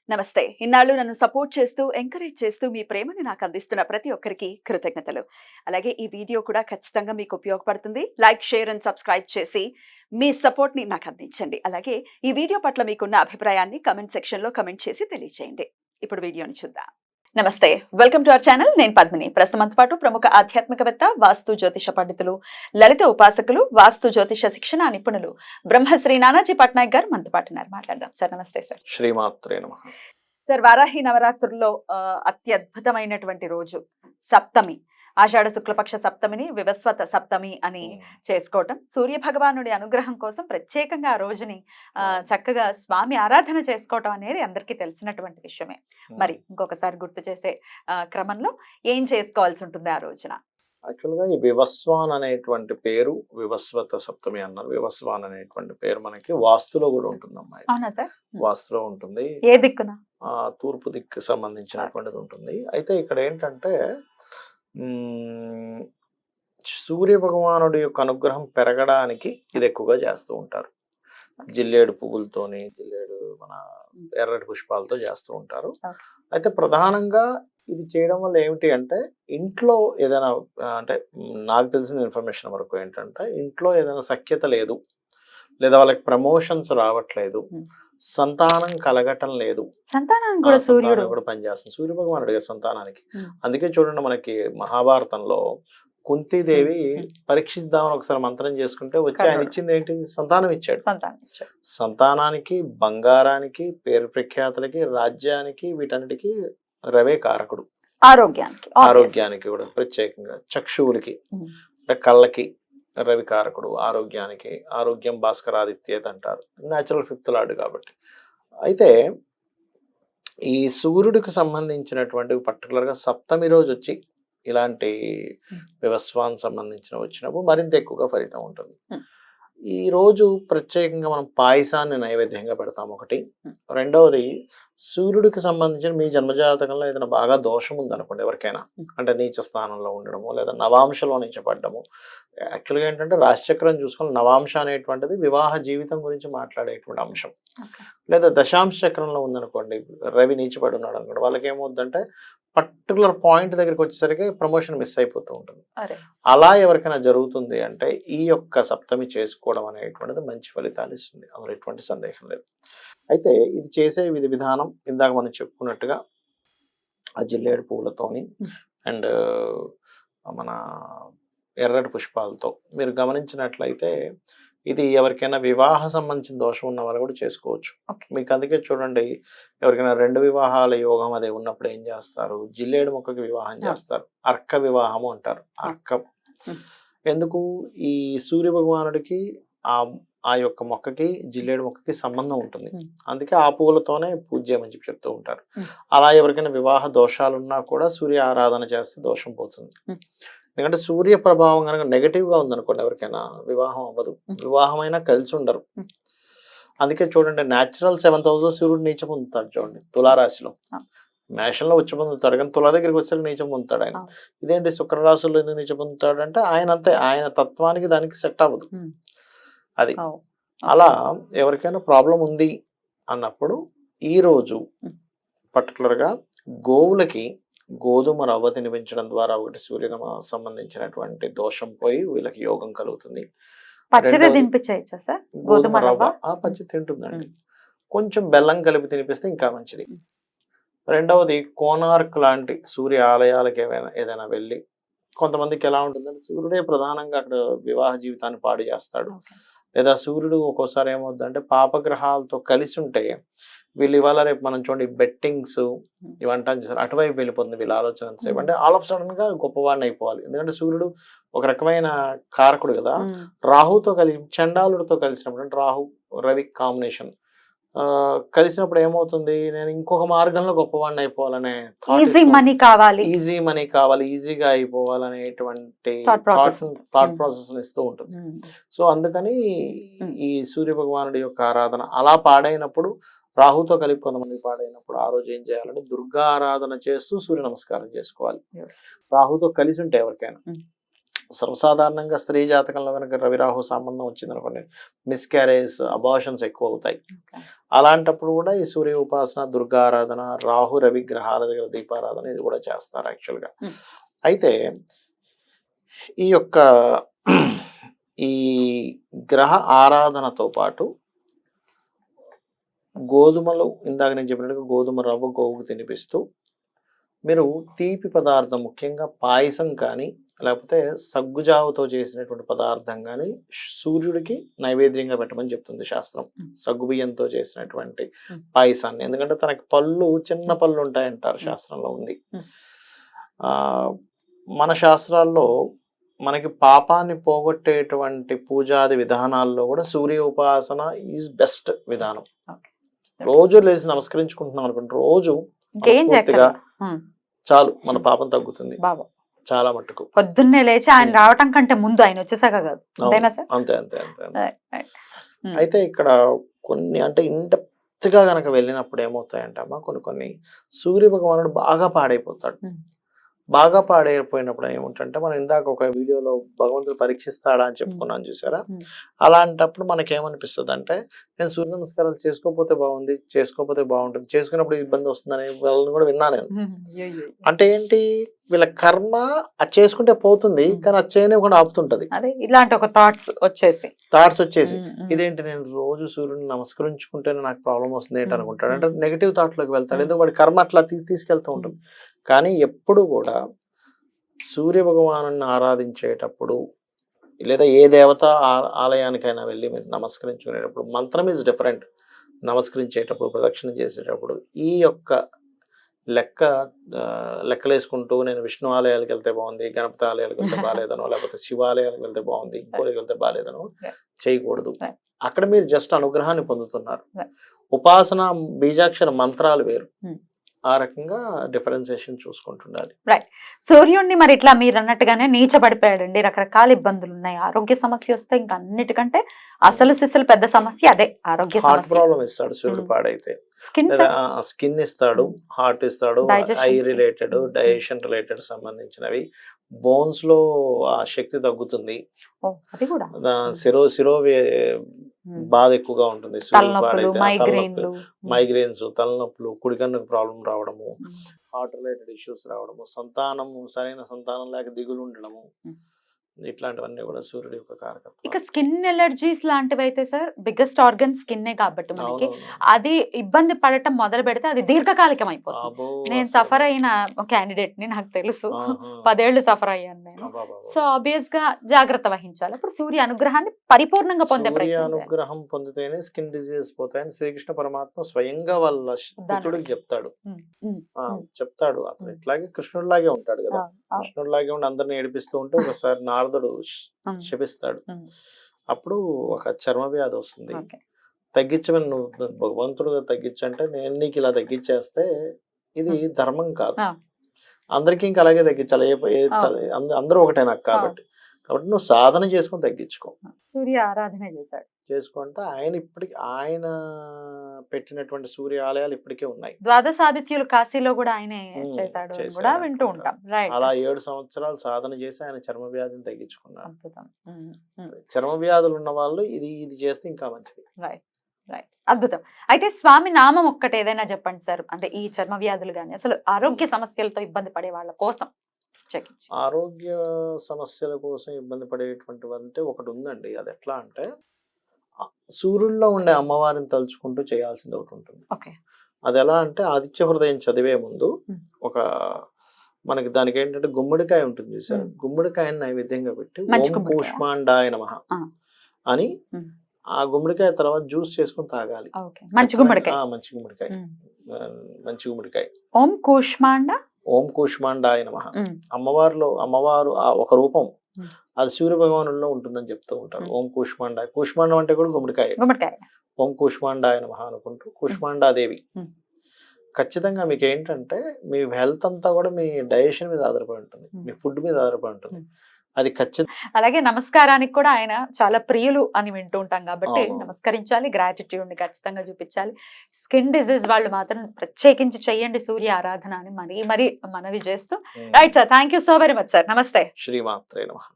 నమస్తే. ఇన్నాళ్ళు నన్ను సపోర్ట్ చేస్తూ, ఎంకరేజ్ చేస్తూ మీ ప్రేమని నాకు అందిస్తున్న ప్రతి ఒక్కరికి కృతజ్ఞతలు. అలాగే ఈ వీడియో కూడా ఖచ్చితంగా మీకు ఉపయోగపడుతుంది. లైక్, షేర్ అండ్ సబ్స్క్రైబ్ చేసి మీ సపోర్ట్‌ని నాకు అందించండి. అలాగే ఈ వీడియో పట్ల మీకున్న అభిప్రాయాన్ని కామెంట్ సెక్షన్‌లో కామెంట్ చేసి తెలియజేయండి. ఇప్పుడు వీడియోని చూద్దాం. నమస్తే. Welcome to our channel. నేను పద్మిని. ప్రస్తుతంతో పాటు ప్రముఖ ఆధ్యాత్మికవేత్త, వాస్తు జ్యోతిష పండితులు, లలిత ఉపాసకులు, వాస్తు జ్యోతిష శిక్షణ నిపుణులు బ్రహ్మశ్రీ నానాజీ పట్నాయక్ గారు మనతో పాటు ఉన్నారు. మాట్లాడదాం. సార్ నమస్తే సార్. శ్రీమాత్రే నమః. సార్, వారాహి నవరాత్రుల్లో అత్యద్భుతమైనటువంటి రోజు సప్తమి. ఆషాఢ శుక్లపక్ష సప్తమిని వివస్వత సప్తమి అని చేసుకోవటం, సూర్య భగవానుడి అనుగ్రహం కోసం ప్రత్యేకంగా ఆ రోజుని చక్కగా స్వామి ఆరాధన చేసుకోవటం అనేది అందరికీ తెలిసినటువంటి విషయమే. మరి ఇంకొకసారి గుర్తు చేసే క్రమంలో ఏం చేసుకోవాల్సి ఉంటుంది ఆ రోజున? యాక్చువల్గా ఈ వివస్వాన్ అనేటువంటి పేరు వివస్వత సప్తమి అన్నారు. వివస్వాన్ అనేటువంటి పేరు మనకి వాస్తులో కూడా ఉంటుంది అమ్మాయి. అవునా సార్? వాస్తులో ఉంటుంది. ఏ దిక్కున? తూర్పు దిక్కు సంబంధించినటువంటిది ఉంటుంది. అయితే ఇక్కడ ఏంటంటే సూర్య భగవానుడి యొక్క అనుగ్రహం పెరగడానికి ఇది ఎక్కువగా చేస్తూ ఉంటారు. జిల్లేడు పువ్వులతోని, జిల్లేడు మన ఎర్రటి పుష్పాలతో చేస్తూ ఉంటారు. అయితే ప్రధానంగా ఇది చేయడం వల్ల ఏమిటి అంటే, ఇంట్లో ఏదైనా అంటే నాకు తెలిసిన ఇన్ఫర్మేషన్ వరకు ఏంటంటే, ఇంట్లో ఏదైనా సఖ్యత లేదు, లేదా వాళ్ళకి ప్రమోషన్స్ రావట్లేదు, సంతానం కలగటం లేదు, సంతానం కూడా సూర్యుడు కూడా పనిచేస్తుంది. సూర్య భగవానుడి సంతానానికి. అందుకే చూడండి, మనకి మహాభారతంలో కుంతీదేవి పరీక్షిద్దామని ఒకసారి మంత్రం చేసుకుంటే వచ్చి ఆయన ఇచ్చింది ఏంటి? సంతానం ఇచ్చాడు. సంతానానికి, బంగారానికి, పేరు ప్రఖ్యాతులకి, రాజ్యానికి, వీటన్నిటికీ రవే కారకుడు. ఆరోగ్యానికి కూడా ప్రత్యేకంగా, చక్షువులకి అంటే కళ్ళకి రవి కారకుడు, ఆరోగ్యానికి ఆరోగ్యం భాస్కరాదిత్యేత అంటారు. న్యాచురల్ ఫిఫ్త్ లార్డ్ కాబట్టి. అయితే ఈ సూర్యుడికి సంబంధించినటువంటి పర్టికులర్గా సప్తమి రోజు వచ్చి ఇలాంటి వివస్వాన్ సంబంధించిన వచ్చినప్పుడు మరింత ఎక్కువగా ఫలితం ఉంటుంది. ఈ రోజు ప్రత్యేకంగా మనం పాయసాన్ని నైవేద్యంగా పెడతాం ఒకటి. రెండవది, సూర్యుడికి సంబంధించిన మీ జన్మజాతకంలో ఏదైనా బాగా దోషం ఉందనుకోండి ఎవరికైనా, అంటే నీచ స్థానంలో ఉండడము లేదా నవాంశలో నీచపడ్డము. యాక్చువల్గా ఏంటంటే రాశిచక్రం చూసుకొని నవాంశ అనేటువంటిది వివాహ జీవితం గురించి మాట్లాడేటువంటి అంశం. లేదా దశాంశ చక్రంలో ఉందనుకోండి, రవి నీచపడి ఉన్నాడు అనుకోండి, వాళ్ళకి ఏమవుతుందంటే పర్టికులర్ పాయింట్ దగ్గరికి వచ్చేసరికి ప్రమోషన్ మిస్ అయిపోతూ ఉంటుంది. అలా ఎవరికైనా జరుగుతుంది అంటే ఈ యొక్క సప్తమి చేసుకోవడం అనేటువంటిది మంచి ఫలితాలు ఇస్తుంది, అందులో ఎటువంటి సందేహం లేదు. అయితే ఇది చేసే విధి విధానం ఇందాక మనం చెప్పుకున్నట్టుగా ఆ జిల్లేడు పువ్వులతోని అండ్ మన ఎర్రటి పుష్పాలతో మీరు గమనించినట్లయితే ఇది ఎవరికైనా వివాహ సంబంధించిన దోషం ఉన్న వాళ్ళు కూడా చేసుకోవచ్చు. మీకు అందుకే చూడండి, ఎవరికైనా 2 వివాహాల యోగం అదే ఉన్నప్పుడు ఏం చేస్తారు? జిల్లేడు మొక్కకి వివాహం చేస్తారు. అర్క వివాహము అంటారు. అర్కం ఎందుకు? ఈ సూర్య భగవానుడికి ఆ యొక్క మొక్కకి, జిల్లేడు మొక్కకి సంబంధం ఉంటుంది. అందుకే ఆ పువ్వులతోనే పూజ చేయమని చెప్పి చెప్తూ ఉంటారు. అలా ఎవరికైనా వివాహ దోషాలు ఉన్నా కూడా సూర్య ఆరాధన చేస్తే దోషం పోతుంది. ఎందుకంటే సూర్య ప్రభావం కనుక నెగటివ్ గా ఉందనుకోండి, ఎవరికైనా వివాహం అవ్వదు, వివాహమైనా కలిసి ఉండరు. అందుకే చూడండి, న్యాచురల్ 7th house లో సూర్యుడు నీచం పొందుతాడు. చూడండి, తులారాశిలో మేషంలో ఉచ్చ పొందుతాడు, కానీ తుల దగ్గరికి వచ్చేసరికి నీచం పొందుతాడు ఆయన. ఇదేంటి శుక్రరాశిలో ఎందుకు నీచం పొందుతాడు అంటే ఆయన అంతే, ఆయన తత్వానికి దానికి సెట్ అవ్వదు అది. అలా ఎవరికైనా ప్రాబ్లం ఉంది అన్నప్పుడు ఈ రోజు పర్టికులర్గా గోవులకి గోధుమ రవ్వ తినిపించడం ద్వారా ఒకటి సూర్య సంబంధించినటువంటి దోషం పోయి వీళ్ళకి యోగం కలుగుతుంది. గోధుమ రవ్వ పచ్చి తింటుందండి. కొంచెం బెల్లం కలిపి తినిపిస్తే ఇంకా మంచిది. రెండవది, కోనార్క్ లాంటి సూర్య ఆలయాలకు ఏదైనా వెళ్ళి, కొంతమందికి ఎలా ఉంటుందంటే సూర్యుడే ప్రధానంగా అక్కడ వివాహ జీవితాన్ని పాడు చేస్తాడు. లేదా సూర్యుడు ఒక్కోసారి ఏమవుతుందంటే పాపగ్రహాలతో కలిసి ఉంటే వీళ్ళు ఇవాళ రేపు మనం చూడండి బెట్టింగ్స్ ఇవంటా చేస్తారు, అటువైపు వెళ్ళిపోతుంది వీళ్ళ ఆలోచన సేపు. అంటే ఆల్ ఆఫ్ సడన్ గా గొప్పవాడిని అయిపోవాలి. ఎందుకంటే సూర్యుడు ఒక రకమైన కారకుడు కదా. రాహుతో కలిసి, చండాలుడితో కలిసినప్పుడు, అంటే రాహు రవి కాంబినేషన్ కలిసినప్పుడు ఏమవుతుంది, నేను ఇంకొక మార్గంలో గొప్పవాడిని అయిపోవాలనే ఈజీ మనీ కావాలి, ఈజీగా అయిపోవాలనేటువంటి థాట్ ప్రాసెస్ ఇస్తూ ఉంటుంది. సో అందుకని ఈ సూర్య భగవానుడి యొక్క ఆరాధన అలా పాడైనప్పుడు, రాహుతో కలిపి కొంతమంది పాడైనప్పుడు ఆ రోజు ఏం చేయాలంటే దుర్గా ఆరాధన చేస్తూ సూర్య నమస్కారం చేసుకోవాలి. రాహుతో కలిసి ఉంటే ఎవరికైనా సర్వసాధారణంగా స్త్రీ జాతకంలో కనుక రవిరాహు సంబంధం వచ్చింది అనుకోండి, మిస్క్యారేజ్, అబార్షన్స్ ఎక్కువ అవుతాయి. అలాంటప్పుడు కూడా ఈ సూర్య ఉపాసన, దుర్గా ఆరాధన, రాహు రవి గ్రహాల దగ్గర దీపారాధన ఇది కూడా చేస్తారు యాక్చువల్గా. అయితే ఈ యొక్క ఈ గ్రహ ఆరాధనతో పాటు గోధుమలు, ఇందాక నేను చెప్పినట్టుగా గోధుమ రవ్వ గోవుకు తినిపిస్తూ మీరు తీపి పదార్థం, ముఖ్యంగా పాయసం కానీ లేకపోతే సగ్గుజావుతో చేసినటువంటి పదార్థం కానీ సూర్యుడికి నైవేద్యంగా పెట్టమని చెప్తుంది శాస్త్రం. సగ్గుబియ్యంతో చేసినటువంటి పాయసాన్ని, ఎందుకంటే తనకి పళ్ళు, చిన్న పళ్ళు ఉంటాయంటారు, శాస్త్రంలో ఉంది. మన శాస్త్రాల్లో మనకి పాపాన్ని పోగొట్టేటువంటి పూజాది విధానాల్లో కూడా సూర్య ఉపాసన ఈజ్ బెస్ట్ విధానం. రోజు లేచి నమస్కరించుకుంటున్నాం అనుకోండి, రోజు మనస్ఫూర్తిగా చాలు మన పాపం తగ్గుతుంది చాలా మట్టుకు. పొద్దున్నే లేచి ఆయన రావటం కంటే ముందు ఆయన వచ్చేసాక కాదు. అంతే అంతే అంతే అంతే. అయితే ఇక్కడ కొన్ని అంటే ఇండెప్త్గా గనక వెళ్ళినప్పుడు ఏమవుతాయంటే అమ్మా, కొన్ని సూర్య భగవానుడు బాగా పాడైపోతాడు. బాగా పాడైపోయినప్పుడు ఏముంటంటే, మనం ఇందాక ఒక వీడియోలో భగవంతుడు పరీక్షిస్తాడా అని చెప్పుకున్నాను చూసారా, అలాంటప్పుడు మనకేమనిపిస్తుంది అంటే, నేను సూర్య నమస్కారాలు చేసుకోకపోతే బాగుంది, చేసుకోకపోతే బాగుంటుంది, చేసుకున్నప్పుడు ఇబ్బంది వస్తుందని వాళ్ళని కూడా విన్నా నేను. అంటే ఏంటి, వీళ్ళ కర్మ అది చేసుకుంటే పోతుంది, కానీ అది చేయనివ్వకుండా ఆపుతుంటది. ఇలాంటి ఒక థాట్స్ వచ్చేసి ఇదేంటి, నేను రోజు సూర్యుని నమస్కరించుకుంటేనే నాకు ప్రాబ్లం వస్తుంది ఏంటి అనుకుంటాడు. అంటే నెగిటివ్ థాట్ లోకి వెళ్తాడు, ఎందుకు వాడి కర్మ అట్లా తీసుకెళ్తూ ఉంటుంది. కానీ ఎప్పుడు కూడా సూర్య భగవాను ఆరాధించేటప్పుడు లేదా ఏ దేవత ఆలయానికైనా వెళ్ళి మీరు నమస్కరించుకునేటప్పుడు మంత్రం ఈజ్ డిఫరెంట్. నమస్కరించేటప్పుడు, ప్రదక్షిణ చేసేటప్పుడు ఈ యొక్క లెక్కలేసుకుంటూ నేను విష్ణు ఆలయాలకు వెళ్తే బాగుంది, గణపతి ఆలయాలకు వెళ్తే బాగాలేదనో, లేకపోతే శివాలయాలకు వెళ్తే బాగుంది, ఇంకోటికి వెళ్తే బాగాలేదనో చేయకూడదు. అక్కడ మీరు జస్ట్ అనుగ్రహాన్ని పొందుతున్నారు. ఉపాసన బీజాక్షర మంత్రాలు వేరు. ఆ రకంగా డిఫరెన్సియేషన్ చూసుకుంటుండాలి. రైట్. సూర్యుడిని మరి ఇట్లా మీరు అన్నట్టుగానే నీచబడిపోయాడండి, రకరకాల ఇబ్బందులు ఉన్నాయి, ఆరోగ్య సమస్య వస్తే ఇంకా అన్నిటికంటే అసలు సిసలు పెద్ద సమస్య అదే ఆరోగ్య సమస్య. ప్రాబ్లం ఇస్తాడు సూర్యుడు పాడైతే, స్కిన్ ఇస్తాడు, హార్ట్ ఇస్తాడు, ఐ రిలేటెడ్, డైజెషన్ రిలేటెడ్ సంబంధించినవి, బోన్స్ లో ఆ శక్తి తగ్గుతుంది, శిరో బాధ ఎక్కువగా ఉంటుంది. మైగ్రేన్స్, తలనొప్పులు, కుడికన్నుకు ప్రాబ్లం రావడము, హార్ట్ రిలేటెడ్ ఇష్యూస్ రావడము, సంతానము, సరైన సంతానం లేక దిగులు ఉండడము, ఇట్లాంటివన్నీ కూడా సూర్యుడి యొక్క కారకత్వం. ఇక స్కిన్ ఎలర్జీస్ లాంటివి అయితే సార్, బిగ్గెస్ట్ ఆర్గన్ స్కిన్నే కాబట్టి మనకి అది ఇబ్బంది పడటం మొదలు పెడితే అది దీర్ఘకాలికం అయిపోతుంది. నేను సఫర్ అయిన క్యాండిడేట్ ని, నాకు తెలుసు, 10 ఏళ్ళు సఫర్ అయ్యాను నేను. సో ఆబ్వియస్ గా జాగ్రత్త వహించాలి. అప్పుడు సూర్య అనుగ్రహాన్ని పరిపూర్ణంగా పొందే ప్రయత్నం. అనుగ్రహం పొందితేనే స్కిన్ డిజీజ్ పోతాయని శ్రీకృష్ణ పరమాత్మ స్వయంగా వాళ్ళ పుత్రుడికి చెప్తాడు. అతను ఇట్లాగే కృష్ణుడిలాగే ఉంటాడు కదా, కృష్ణుడిలాగే ఉండి అందరిని ఏడిపిస్తూ ఉంటే ఒకసారి నారదుడు శపిస్తాడు. అప్పుడు ఒక చర్మ వ్యాధి వస్తుంది. తగ్గించమని, నువ్వు భగవంతుడుగా తగ్గించంటే నేను నీకు ఇలా తగ్గించేస్తే ఇది ధర్మం కాదు, అందరికీ ఇంకా అలాగే తగ్గించాలి, అందరూ ఒకటే నాకు, కాబట్టి నువ్వు సాధన చేసుకుని తగ్గించుకో. సూర్య ఆరాధన చేసుకుంటే ఆయన పెట్టినటువంటి సూర్య ఆలయాలు ఇప్పటికే ఉన్నాయి. ద్వాదశాదిత్యులు కాశీలో కూడా ఆయనే చేశాడు కూడా వింటూ ఉంటాం. అలా 7 సంవత్సరాలు సాధన చేసి ఆయన చర్మ వ్యాధిని తగ్గించుకున్నారు. చర్మ వ్యాధులు ఉన్న వాళ్ళు ఇది చేస్తే ఇంకా మంచిది. రైట్, అద్భుతం. అయితే స్వామి నామం ఒక్కటి ఏదైనా చెప్పండి సార్, అంటే ఈ చర్మ వ్యాధులు కానీ అసలు ఆరోగ్య సమస్యలతో ఇబ్బంది పడే వాళ్ళ కోసం. ఆరోగ్య సమస్యల కోసం ఇబ్బంది పడేటువంటివి అంటే ఒకటి ఉందండి. అది ఎట్లా అంటే, సూర్యుల్లో ఉండే అమ్మవారిని తలుచుకుంటూ చేయాల్సింది ఒకటి ఉంటుంది. అది ఎలా అంటే, ఆదిత్య హృదయం చదివే ముందు ఒక మనకి దానికి ఏంటంటే గుమ్మడికాయ ఉంటుంది చూసారు, గుమ్మడికాయని నైవేద్యంగా పెట్టి ఓం కూష్మాండాయ నమః అని ఆ గుమ్మడికాయ తర్వాత జ్యూస్ చేసుకుని తాగాలి. మంచి గుమ్మడికాయ. ఓం కూష్మాండాయ నమః. అమ్మవారు ఒక రూపం, అది సూర్య భగవానుల్లో ఉంటుందని చెప్తూ ఉంటారు. ఓం కూష్మాండాయ, కూష్మాండం అంటే కూడా గుమ్మడికాయ. ఓం కూష్మాండాయ నమః అనుకుంటూ, కూష్మాండాదేవి. ఖచ్చితంగా మీకు ఏంటంటే, మీ హెల్త్ అంతా కూడా మీ డైజెషన్ మీద ఆధారపడి ఉంటుంది, మీ ఫుడ్ మీద ఆధారపడి ఉంటుంది. అది ఖచ్చితంగా. అలాగే నమస్కారానికి కూడా ఆయన చాలా ప్రియులు అని వింటూ ఉంటాం కాబట్టి నమస్కరించాలి, గ్రాటిట్యూడ్ ని ఖచ్చితంగా చూపించాలి. స్కిన్ డిజీజ్ వాళ్ళు మాత్రం ప్రత్యేకించి చెయ్యండి సూర్య ఆరాధన అని మరీ మనవి చేస్తూ. Right sir, thank you so very much sir. నమస్తే. శ్రీమాత్రే నమః.